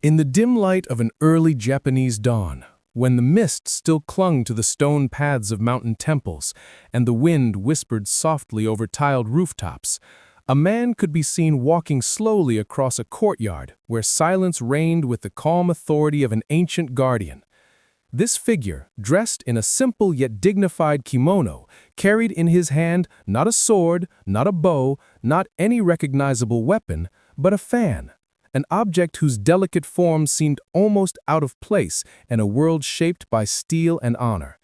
In the dim light of an early Japanese dawn, when the mist still clung to the stone paths of mountain temples and the wind whispered softly over tiled rooftops, a man could be seen walking slowly across a courtyard where silence reigned with the calm authority of an ancient guardian. This figure, dressed in a simple yet dignified kimono, carried in his hand not a sword, not a bow, not any recognizable weapon, but a fan. An object whose delicate form seemed almost out of place in a world shaped by steel and honor.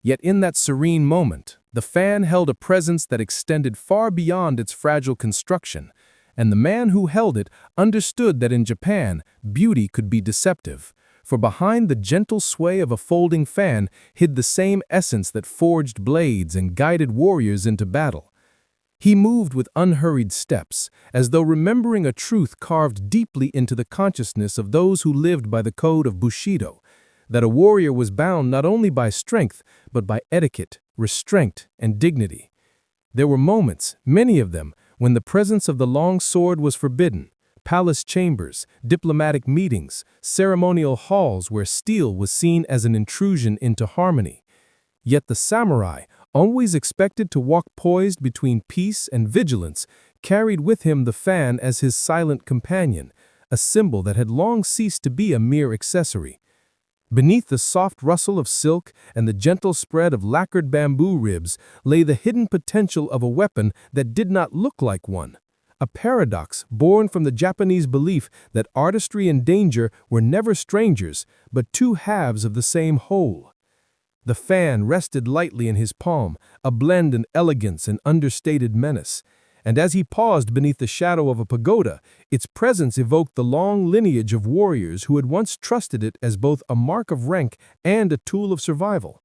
Yet in that serene moment, the fan held a presence that extended far beyond its fragile construction, and the man who held it understood that in Japan, beauty could be deceptive, for behind the gentle sway of a folding fan hid the same essence that forged blades and guided warriors into battle. He moved with unhurried steps, as though remembering a truth carved deeply into the consciousness of those who lived by the code of Bushido, that a warrior was bound not only by strength, but by etiquette, restraint, and dignity. There were moments, many of them, when the presence of the long sword was forbidden: palace chambers, diplomatic meetings, ceremonial halls where steel was seen as an intrusion into harmony. Yet the samurai, always expected to walk poised between peace and vigilance, carried with him the fan as his silent companion, a symbol that had long ceased to be a mere accessory. Beneath the soft rustle of silk and the gentle spread of lacquered bamboo ribs lay the hidden potential of a weapon that did not look like one. A paradox born from the Japanese belief that artistry and danger were never strangers, but two halves of the same whole. The fan rested lightly in his palm, a blend of elegance and understated menace, and as he paused beneath the shadow of a pagoda, its presence evoked the long lineage of warriors who had once trusted it as both a mark of rank and a tool of survival.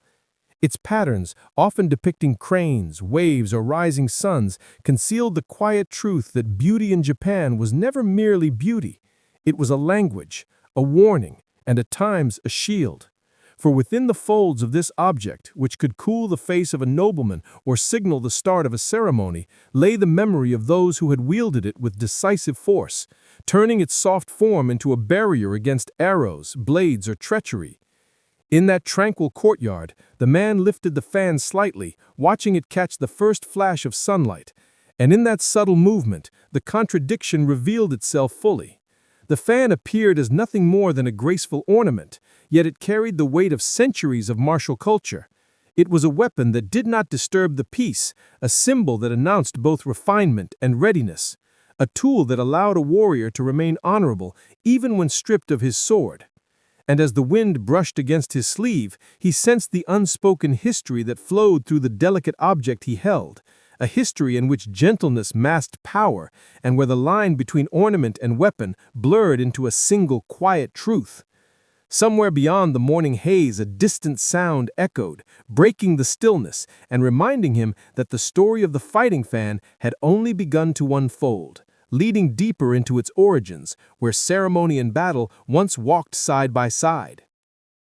Its patterns, often depicting cranes, waves, or rising suns, concealed the quiet truth that beauty in Japan was never merely beauty. It was a language, a warning, and at times a shield. For within the folds of this object, which could cool the face of a nobleman or signal the start of a ceremony, lay the memory of those who had wielded it with decisive force, turning its soft form into a barrier against arrows, blades, or treachery. In that tranquil courtyard, the man lifted the fan slightly, watching it catch the first flash of sunlight, and in that subtle movement, the contradiction revealed itself fully. The fan appeared as nothing more than a graceful ornament, yet it carried the weight of centuries of martial culture. It was a weapon that did not disturb the peace, a symbol that announced both refinement and readiness, a tool that allowed a warrior to remain honorable even when stripped of his sword. And as the wind brushed against his sleeve, he sensed the unspoken history that flowed through the delicate object he held, a history in which gentleness masked power and where the line between ornament and weapon blurred into a single quiet truth. Somewhere beyond the morning haze, a distant sound echoed, breaking the stillness and reminding him that the story of the fighting fan had only begun to unfold, leading deeper into its origins, where ceremony and battle once walked side by side.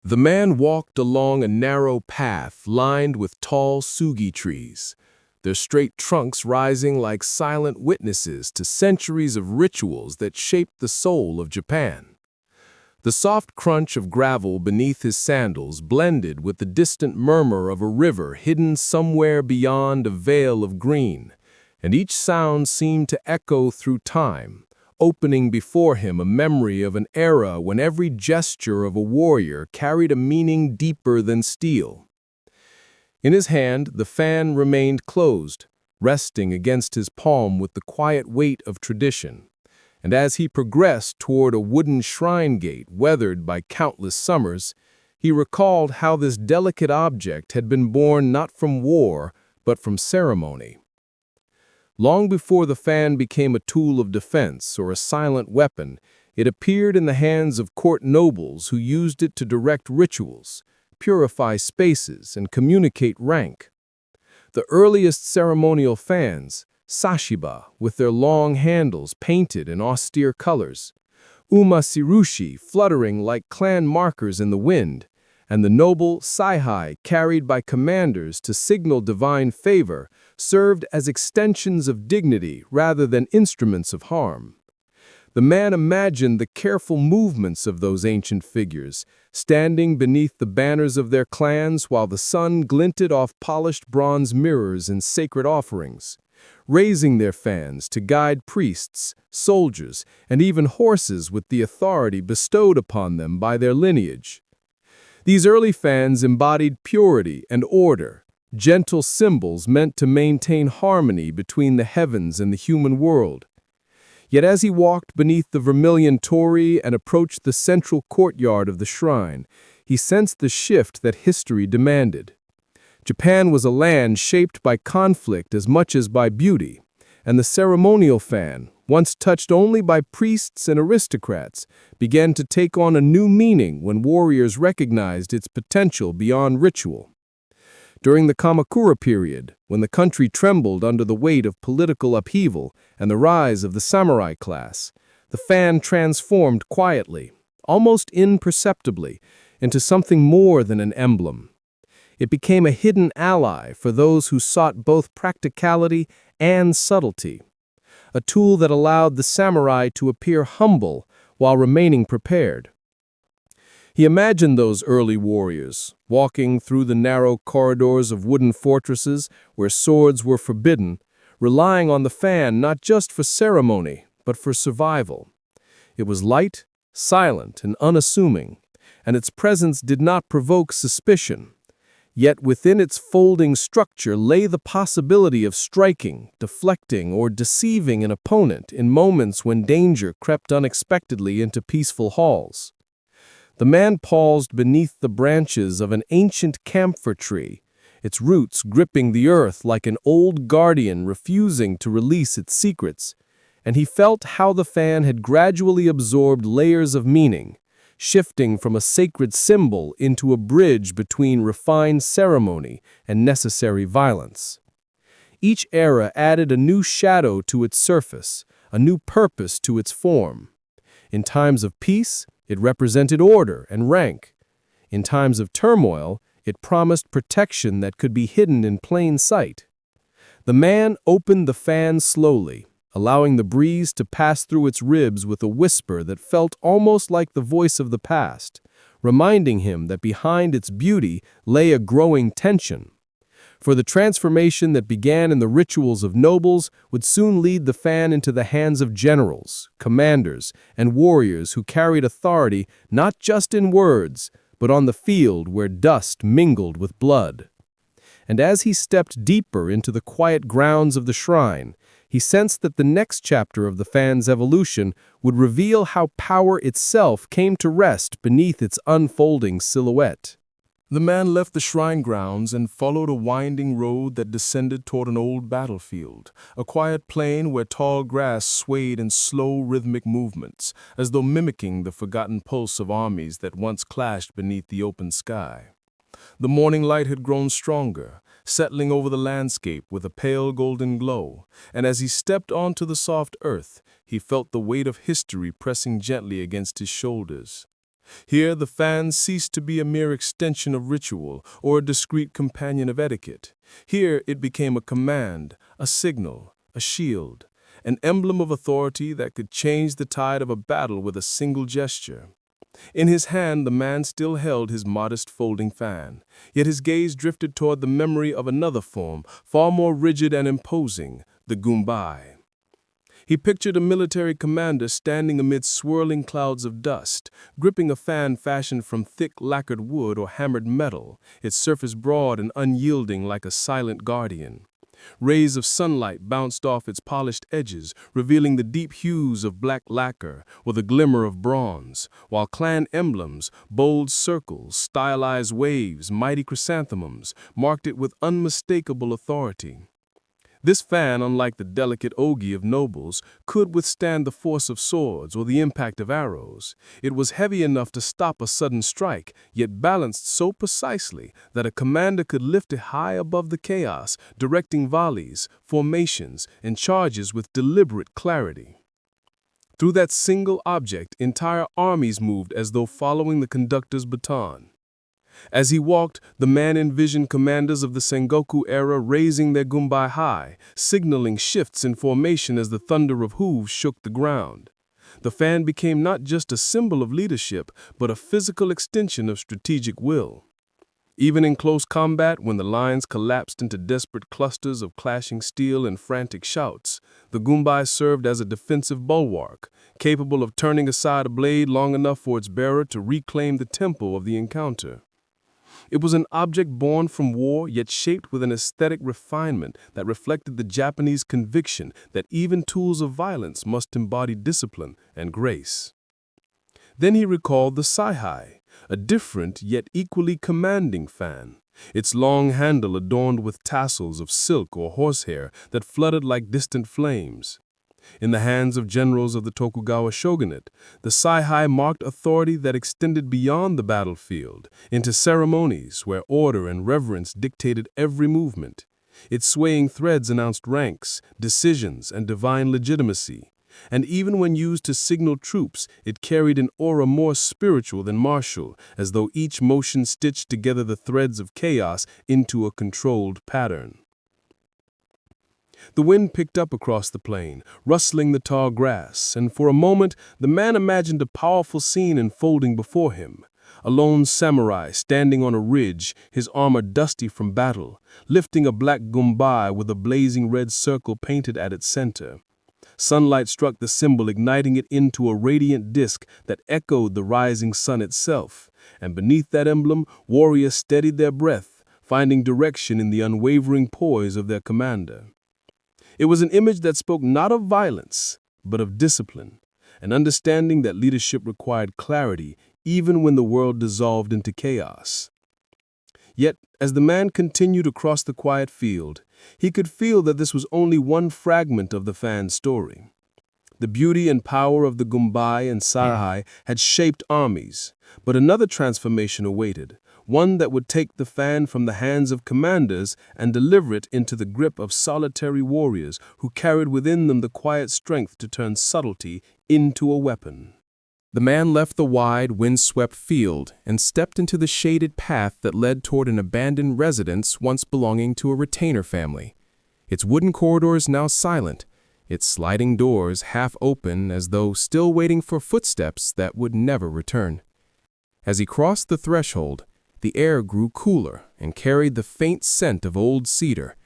The man walked along a narrow path lined with tall sugi trees, their straight trunks rising like silent witnesses to centuries of rituals that shaped the soul of Japan. The soft crunch of gravel beneath his sandals blended with the distant murmur of a river hidden somewhere beyond a veil of green, and each sound seemed to echo through time, opening before him a memory of an era when every gesture of a warrior carried a meaning deeper than steel. In his hand, the fan remained closed, resting against his palm with the quiet weight of tradition. And as he progressed toward a wooden shrine gate weathered by countless summers, he recalled how this delicate object had been born not from war, but from ceremony. Long before the fan became a tool of defense or a silent weapon, it appeared in the hands of court nobles who used it to direct rituals, purify spaces, and communicate rank. The earliest ceremonial fans, sashiba, with their long handles painted in austere colors, umasirushi fluttering like clan markers in the wind, and the noble saihai carried by commanders to signal divine favor, served as extensions of dignity rather than instruments of harm. The man imagined the careful movements of those ancient figures, standing beneath the banners of their clans while the sun glinted off polished bronze mirrors and sacred offerings, raising their fans to guide priests, soldiers, and even horses with the authority bestowed upon them by their lineage. These early fans embodied purity and order, gentle symbols meant to maintain harmony between the heavens and the human world. Yet as he walked beneath the vermilion torii and approached the central courtyard of the shrine, he sensed the shift that history demanded. Japan was a land shaped by conflict as much as by beauty, and the ceremonial fan, once touched only by priests and aristocrats, began to take on a new meaning when warriors recognized its potential beyond ritual. During the Kamakura period, when the country trembled under the weight of political upheaval and the rise of the samurai class, the fan transformed quietly, almost imperceptibly, into something more than an emblem. It became a hidden ally for those who sought both practicality and subtlety, a tool that allowed the samurai to appear humble while remaining prepared. He imagined those early warriors, walking through the narrow corridors of wooden fortresses where swords were forbidden, relying on the fan not just for ceremony, but for survival. It was light, silent, and unassuming, and its presence did not provoke suspicion. Yet within its folding structure lay the possibility of striking, deflecting, or deceiving an opponent in moments when danger crept unexpectedly into peaceful halls. The man paused beneath the branches of an ancient camphor tree, its roots gripping the earth like an old guardian refusing to release its secrets, and he felt how the fan had gradually absorbed layers of meaning, shifting from a sacred symbol into a bridge between refined ceremony and necessary violence. Each era added a new shadow to its surface, a new purpose to its form. In times of peace, it represented order and rank. In times of turmoil, it promised protection that could be hidden in plain sight. The man opened the fan slowly, allowing the breeze to pass through its ribs with a whisper that felt almost like the voice of the past, reminding him that behind its beauty lay a growing tension. For the transformation that began in the rituals of nobles would soon lead the fan into the hands of generals, commanders, and warriors who carried authority not just in words, but on the field where dust mingled with blood. And as he stepped deeper into the quiet grounds of the shrine, he sensed that the next chapter of the fan's evolution would reveal how power itself came to rest beneath its unfolding silhouette. The man left the shrine grounds and followed a winding road that descended toward an old battlefield, a quiet plain where tall grass swayed in slow rhythmic movements, as though mimicking the forgotten pulse of armies that once clashed beneath the open sky. The morning light had grown stronger, settling over the landscape with a pale golden glow, and as he stepped onto the soft earth, he felt the weight of history pressing gently against his shoulders. Here the fan ceased to be a mere extension of ritual or a discreet companion of etiquette. Here it became a command, a signal, a shield, an emblem of authority that could change the tide of a battle with a single gesture. In his hand the man still held his modest folding fan, yet his gaze drifted toward the memory of another form, far more rigid and imposing, the gumbai. He pictured a military commander standing amid swirling clouds of dust, gripping a fan fashioned from thick lacquered wood or hammered metal, its surface broad and unyielding like a silent guardian. Rays of sunlight bounced off its polished edges, revealing the deep hues of black lacquer or the glimmer of bronze, while clan emblems, bold circles, stylized waves, mighty chrysanthemums, marked it with unmistakable authority. This fan, unlike the delicate ogi of nobles, could withstand the force of swords or the impact of arrows. It was heavy enough to stop a sudden strike, yet balanced so precisely that a commander could lift it high above the chaos, directing volleys, formations, and charges with deliberate clarity. Through that single object, entire armies moved as though following the conductor's baton. As he walked, the man envisioned commanders of the Sengoku era raising their gumbai high, signaling shifts in formation as the thunder of hooves shook the ground. The fan became not just a symbol of leadership, but a physical extension of strategic will. Even in close combat, when the lines collapsed into desperate clusters of clashing steel and frantic shouts, the gumbai served as a defensive bulwark, capable of turning aside a blade long enough for its bearer to reclaim the tempo of the encounter. It was an object born from war, yet shaped with an aesthetic refinement that reflected the Japanese conviction that even tools of violence must embody discipline and grace. Then he recalled the saihai, a different yet equally commanding fan, its long handle adorned with tassels of silk or horsehair that fluttered like distant flames. In the hands of generals of the Tokugawa shogunate, the saihai marked authority that extended beyond the battlefield into ceremonies where order and reverence dictated every movement. Its swaying threads announced ranks, decisions, and divine legitimacy. And even when used to signal troops, it carried an aura more spiritual than martial, as though each motion stitched together the threads of chaos into a controlled pattern. The wind picked up across the plain, rustling the tall grass, and for a moment the man imagined a powerful scene unfolding before him. A lone samurai standing on a ridge, his armor dusty from battle, lifting a black gumbai with a blazing red circle painted at its center. Sunlight struck the symbol, igniting it into a radiant disk that echoed the rising sun itself, and beneath that emblem, warriors steadied their breath, finding direction in the unwavering poise of their commander. It was an image that spoke not of violence, but of discipline, an understanding that leadership required clarity even when the world dissolved into chaos. Yet, as the man continued across the quiet field, he could feel that this was only one fragment of the fan's story. The beauty and power of the gumbai and saihai had shaped armies, but another transformation awaited, one that would take the fan from the hands of commanders and deliver it into the grip of solitary warriors who carried within them the quiet strength to turn subtlety into a weapon. The man left the wide, wind-swept field and stepped into the shaded path that led toward an abandoned residence once belonging to a retainer family. Its wooden corridors now silent, its sliding doors half open as though still waiting for footsteps that would never return. As he crossed the threshold, the air grew cooler and carried the faint scent of old cedar,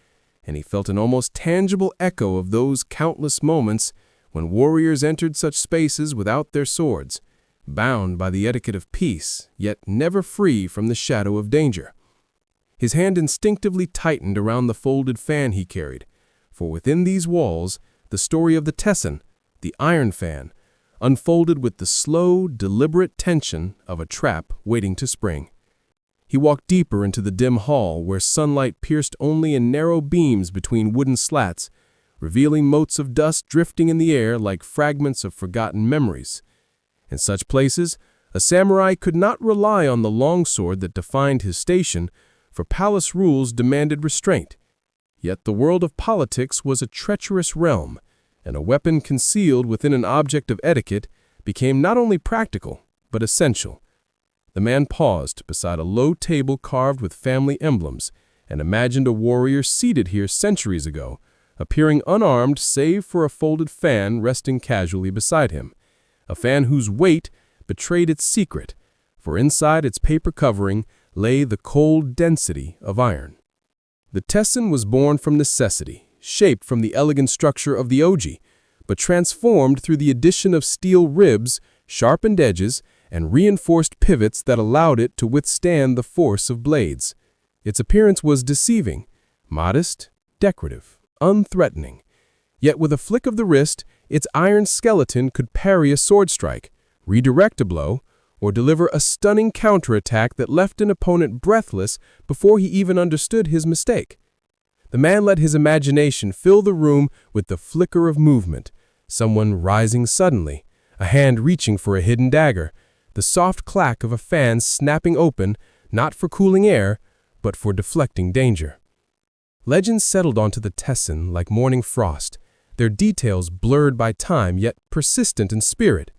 and he felt an almost tangible echo of those countless moments when warriors entered such spaces without their swords, bound by the etiquette of peace, yet never free from the shadow of danger. His hand instinctively tightened around the folded fan he carried, for within these walls, the story of the tessen, the iron fan, unfolded with the slow, deliberate tension of a trap waiting to spring. He walked deeper into the dim hall where sunlight pierced only in narrow beams between wooden slats, revealing motes of dust drifting in the air like fragments of forgotten memories. In such places, a samurai could not rely on the longsword that defined his station, for palace rules demanded restraint. Yet the world of politics was a treacherous realm, and a weapon concealed within an object of etiquette became not only practical, but essential. The man paused beside a low table carved with family emblems and imagined a warrior seated here centuries ago, appearing unarmed save for a folded fan resting casually beside him, a fan whose weight betrayed its secret, for inside its paper covering lay the cold density of iron. The tessen was born from necessity, shaped from the elegant structure of the oji, but transformed through the addition of steel ribs, sharpened edges, and reinforced pivots that allowed it to withstand the force of blades. Its appearance was deceiving, modest, decorative, unthreatening. Yet with a flick of the wrist, its iron skeleton could parry a sword strike, redirect a blow, or deliver a stunning counterattack that left an opponent breathless before he even understood his mistake. The man let his imagination fill the room with the flicker of movement, someone rising suddenly, a hand reaching for a hidden dagger, the soft clack of a fan snapping open, not for cooling air, but for deflecting danger. Legends settled onto the tessen like morning frost, their details blurred by time yet persistent in spirit.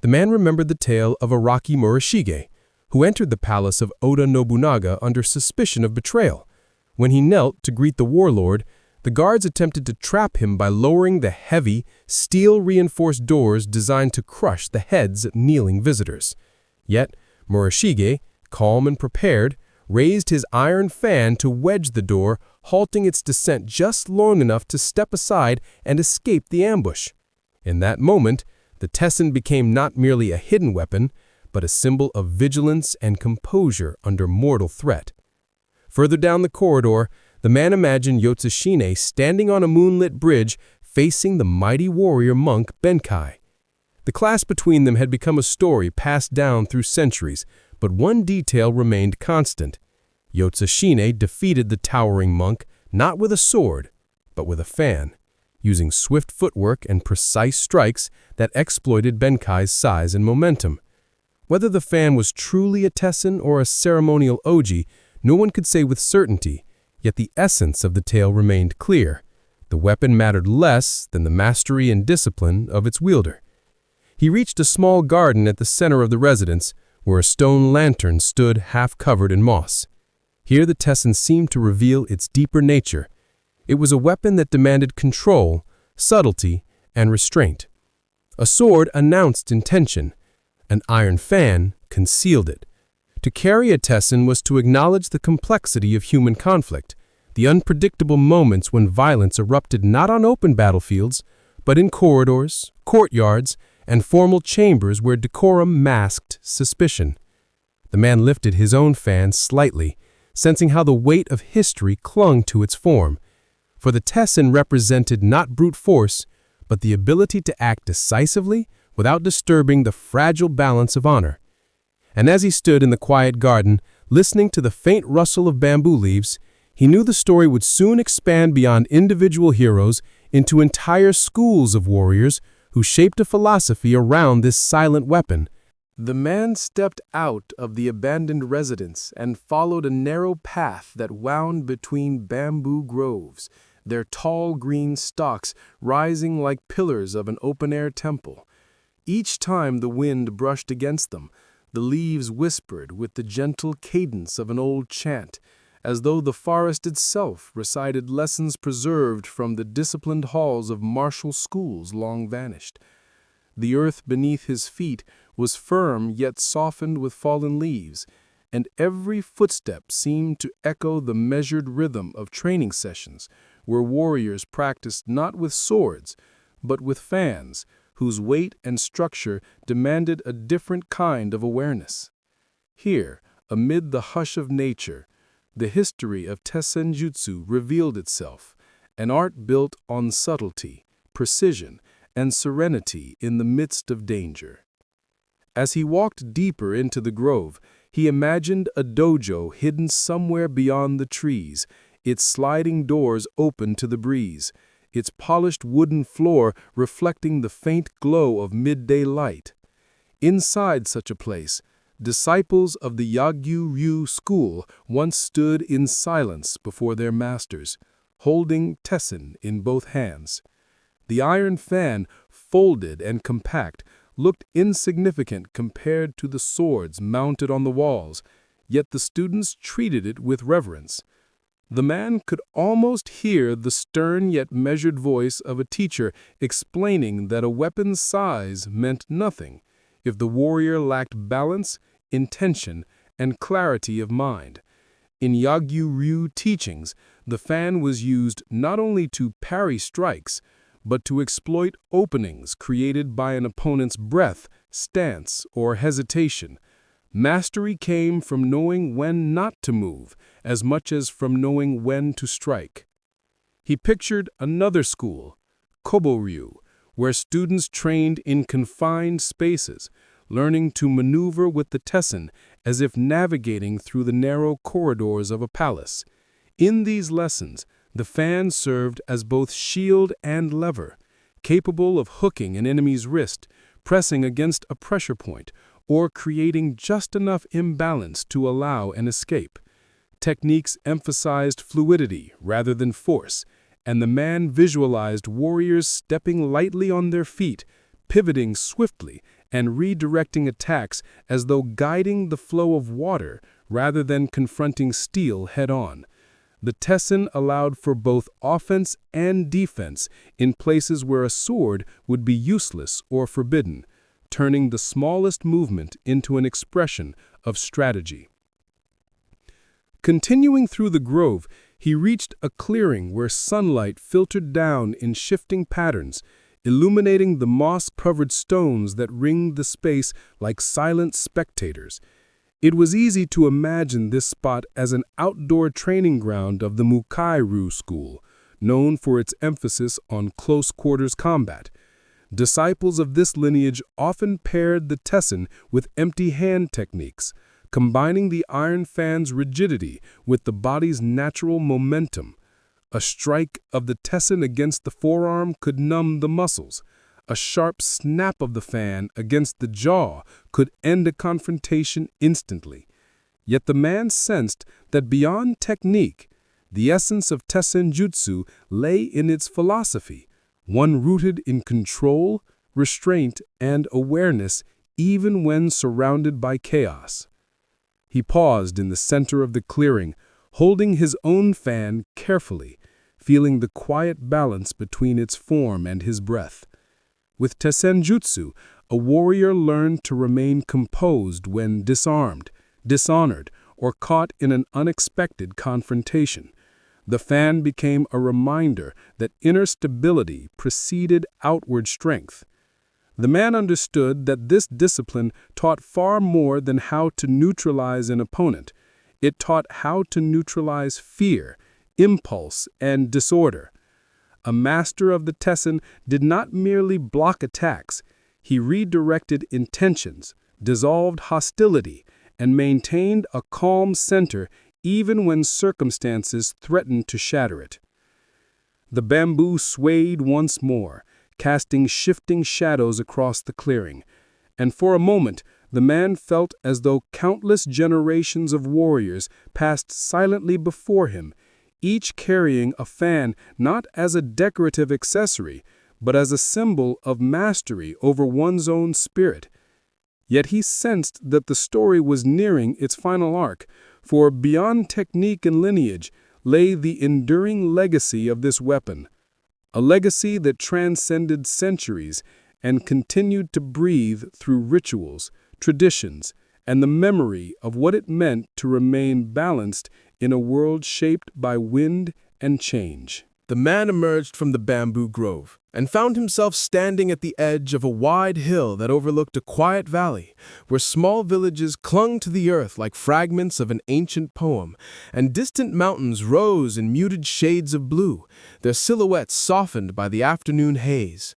The man remembered the tale of Araki Murashige, who entered the palace of Oda Nobunaga under suspicion of betrayal. When he knelt to greet the warlord, The guards attempted to trap him by lowering the heavy, steel-reinforced doors designed to crush the heads of kneeling visitors. Yet, Murashige, calm and prepared, raised his iron fan to wedge the door, halting its descent just long enough to step aside and escape the ambush. In that moment, the tessen became not merely a hidden weapon, but a symbol of vigilance and composure under mortal threat. Further down the corridor, the man imagined Yotsushine standing on a moonlit bridge facing the mighty warrior monk Benkai. The clash between them had become a story passed down through centuries, but one detail remained constant. Yotsushine defeated the towering monk not with a sword, but with a fan, using swift footwork and precise strikes that exploited Benkai's size and momentum. Whether the fan was truly a tessen or a ceremonial oji, no one could say with certainty, yet the essence of the tale remained clear. The weapon mattered less than the mastery and discipline of its wielder. He reached a small garden at the center of the residence, where a stone lantern stood half-covered in moss. Here the tessen seemed to reveal its deeper nature. It was a weapon that demanded control, subtlety, and restraint. A sword announced intention. An iron fan concealed it. To carry a tessen was to acknowledge the complexity of human conflict, the unpredictable moments when violence erupted not on open battlefields, but in corridors, courtyards, and formal chambers where decorum masked suspicion. The man lifted his own fan slightly, sensing how the weight of history clung to its form. For the tessen represented not brute force, but the ability to act decisively without disturbing the fragile balance of honor. And as he stood in the quiet garden, listening to the faint rustle of bamboo leaves, he knew the story would soon expand beyond individual heroes into entire schools of warriors who shaped a philosophy around this silent weapon. The man stepped out of the abandoned residence and followed a narrow path that wound between bamboo groves, their tall green stalks rising like pillars of an open-air temple. Each time the wind brushed against them, the leaves whispered with the gentle cadence of an old chant, as though the forest itself recited lessons preserved from the disciplined halls of martial schools long vanished. The earth beneath his feet was firm yet softened with fallen leaves, and every footstep seemed to echo the measured rhythm of training sessions where warriors practiced not with swords, but with fans, whose weight and structure demanded a different kind of awareness. Here, amid the hush of nature, the history of tessenjutsu revealed itself, an art built on subtlety, precision, and serenity in the midst of danger. As he walked deeper into the grove, he imagined a dojo hidden somewhere beyond the trees, its sliding doors open to the breeze, its polished wooden floor reflecting the faint glow of midday light. Inside such a place, disciples of the Yagyu-ryu school once stood in silence before their masters, holding tessen in both hands. The iron fan, folded and compact, looked insignificant compared to the swords mounted on the walls, yet the students treated it with reverence. The man could almost hear the stern yet measured voice of a teacher explaining that a weapon's size meant nothing if the warrior lacked balance, intention, and clarity of mind. In Yagyu-ryu teachings, the fan was used not only to parry strikes, but to exploit openings created by an opponent's breath, stance, or hesitation. Mastery came from knowing when not to move, as much as from knowing when to strike. He pictured another school, Kobo-ryu, where students trained in confined spaces, learning to maneuver with the tessen as if navigating through the narrow corridors of a palace. In these lessons, the fan served as both shield and lever, capable of hooking an enemy's wrist, pressing against a pressure point, or creating just enough imbalance to allow an escape. Techniques emphasized fluidity rather than force, and the man visualized warriors stepping lightly on their feet, pivoting swiftly, and redirecting attacks as though guiding the flow of water rather than confronting steel head-on. The tessen allowed for both offense and defense in places where a sword would be useless or forbidden, turning the smallest movement into an expression of strategy. Continuing through the grove, he reached a clearing where sunlight filtered down in shifting patterns, illuminating the moss-covered stones that ringed the space like silent spectators. It was easy to imagine this spot as an outdoor training ground of the Mukai-Ryu school, known for its emphasis on close-quarters combat. Disciples of this lineage often paired the tessen with empty hand techniques, combining the iron fan's rigidity with the body's natural momentum. A strike of the tessen against the forearm could numb the muscles. A sharp snap of the fan against the jaw could end a confrontation instantly. Yet the man sensed that beyond technique, the essence of tessenjutsu lay in its philosophy, one rooted in control, restraint, and awareness even when surrounded by chaos. He paused in the center of the clearing, holding his own fan carefully, feeling the quiet balance between its form and his breath. With tessenjutsu, a warrior learned to remain composed when disarmed, dishonored, or caught in an unexpected confrontation. The fan became a reminder that inner stability preceded outward strength. The man understood that this discipline taught far more than how to neutralize an opponent. It taught how to neutralize fear, impulse, and disorder. A master of the tessen did not merely block attacks, he redirected intentions, dissolved hostility, and maintained a calm center even when circumstances threatened to shatter it. The bamboo swayed once more, casting shifting shadows across the clearing, and for a moment the man felt as though countless generations of warriors passed silently before him, each carrying a fan not as a decorative accessory, but as a symbol of mastery over one's own spirit. Yet he sensed that the story was nearing its final arc, for beyond technique and lineage lay the enduring legacy of this weapon, a legacy that transcended centuries and continued to breathe through rituals, traditions, and the memory of what it meant to remain balanced in a world shaped by wind and change. The man emerged from the bamboo grove and found himself standing at the edge of a wide hill that overlooked a quiet valley, where small villages clung to the earth like fragments of an ancient poem, and distant mountains rose in muted shades of blue, their silhouettes softened by the afternoon haze.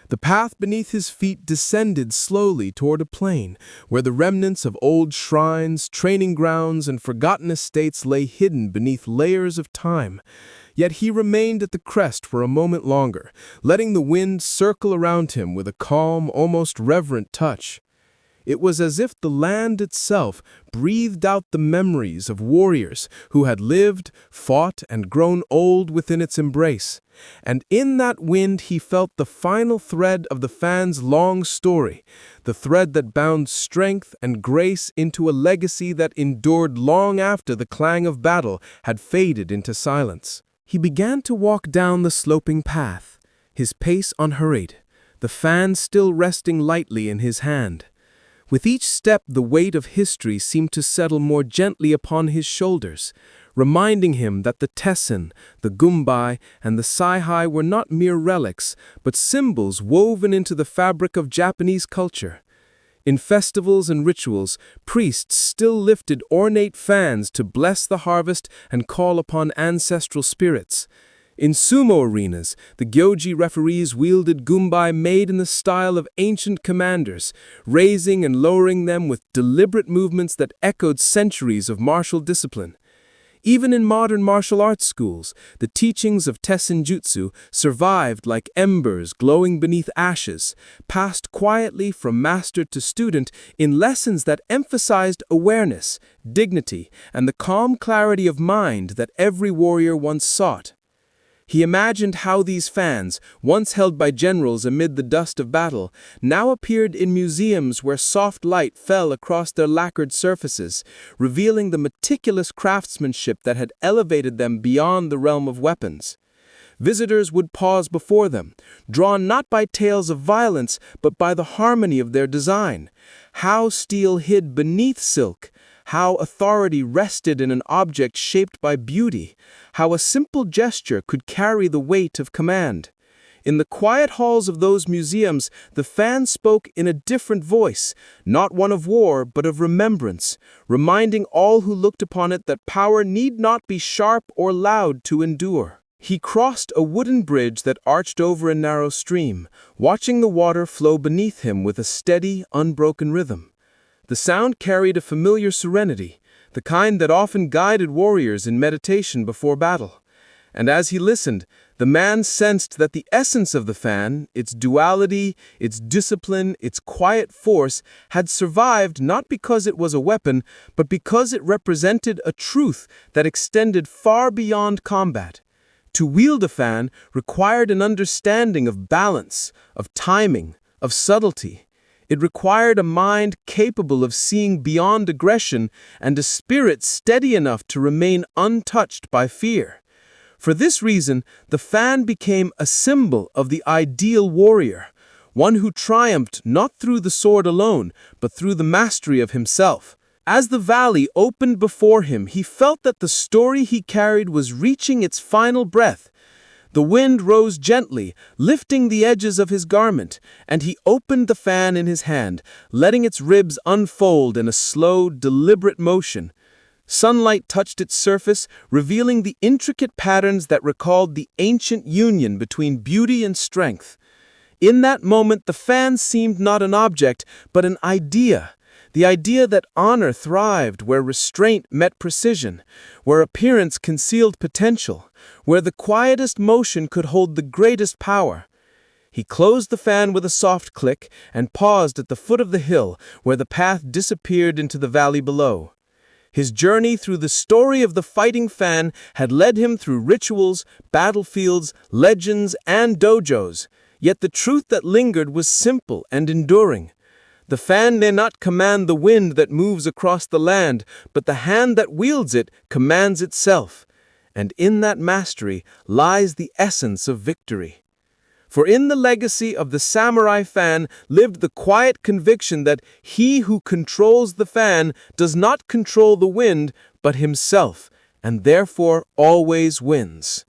The path beneath his feet descended slowly toward a plain, where the remnants of old shrines, training grounds, and forgotten estates lay hidden beneath layers of time. Yet he remained at the crest for a moment longer, letting the wind circle around him with a calm, almost reverent touch. It was as if the land itself breathed out the memories of warriors who had lived, fought, and grown old within its embrace. And in that wind he felt the final thread of the fan's long story, the thread that bound strength and grace into a legacy that endured long after the clang of battle had faded into silence. He began to walk down the sloping path, his pace unhurried, the fan still resting lightly in his hand. With each step, the weight of history seemed to settle more gently upon his shoulders, reminding him that the tessen, the gumbai, and the saihai were not mere relics, but symbols woven into the fabric of Japanese culture. In festivals and rituals, priests still lifted ornate fans to bless the harvest and call upon ancestral spirits. In sumo arenas, the gyoji referees wielded gumbai made in the style of ancient commanders, raising and lowering them with deliberate movements that echoed centuries of martial discipline. Even in modern martial arts schools, the teachings of tessenjutsu survived like embers glowing beneath ashes, passed quietly from master to student in lessons that emphasized awareness, dignity, and the calm clarity of mind that every warrior once sought. He imagined how these fans, once held by generals amid the dust of battle, now appeared in museums where soft light fell across their lacquered surfaces, revealing the meticulous craftsmanship that had elevated them beyond the realm of weapons. Visitors would pause before them, drawn not by tales of violence, but by the harmony of their design. How steel hid beneath silk, how authority rested in an object shaped by beauty, how a simple gesture could carry the weight of command. In the quiet halls of those museums, the fan spoke in a different voice, not one of war, but of remembrance, reminding all who looked upon it that power need not be sharp or loud to endure. He crossed a wooden bridge that arched over a narrow stream, watching the water flow beneath him with a steady, unbroken rhythm. The sound carried a familiar serenity, the kind that often guided warriors in meditation before battle. And as he listened, the man sensed that the essence of the fan, its duality, its discipline, its quiet force, had survived not because it was a weapon, but because it represented a truth that extended far beyond combat. To wield a fan required an understanding of balance, of timing, of subtlety. It required a mind capable of seeing beyond aggression and a spirit steady enough to remain untouched by fear. For this reason, the fan became a symbol of the ideal warrior, one who triumphed not through the sword alone, but through the mastery of himself. As the valley opened before him, he felt that the story he carried was reaching its final breath. The wind rose gently, lifting the edges of his garment, and he opened the fan in his hand, letting its ribs unfold in a slow, deliberate motion. Sunlight touched its surface, revealing the intricate patterns that recalled the ancient union between beauty and strength. In that moment, the fan seemed not an object, but an idea. The idea that honor thrived where restraint met precision, where appearance concealed potential, where the quietest motion could hold the greatest power. He closed the fan with a soft click and paused at the foot of the hill where the path disappeared into the valley below. His journey through the story of the fighting fan had led him through rituals, battlefields, legends, and dojos, yet the truth that lingered was simple and enduring. The fan may not command the wind that moves across the land, but the hand that wields it commands itself. And in that mastery lies the essence of victory. For in the legacy of the samurai fan lived the quiet conviction that he who controls the fan does not control the wind, but himself, and therefore always wins.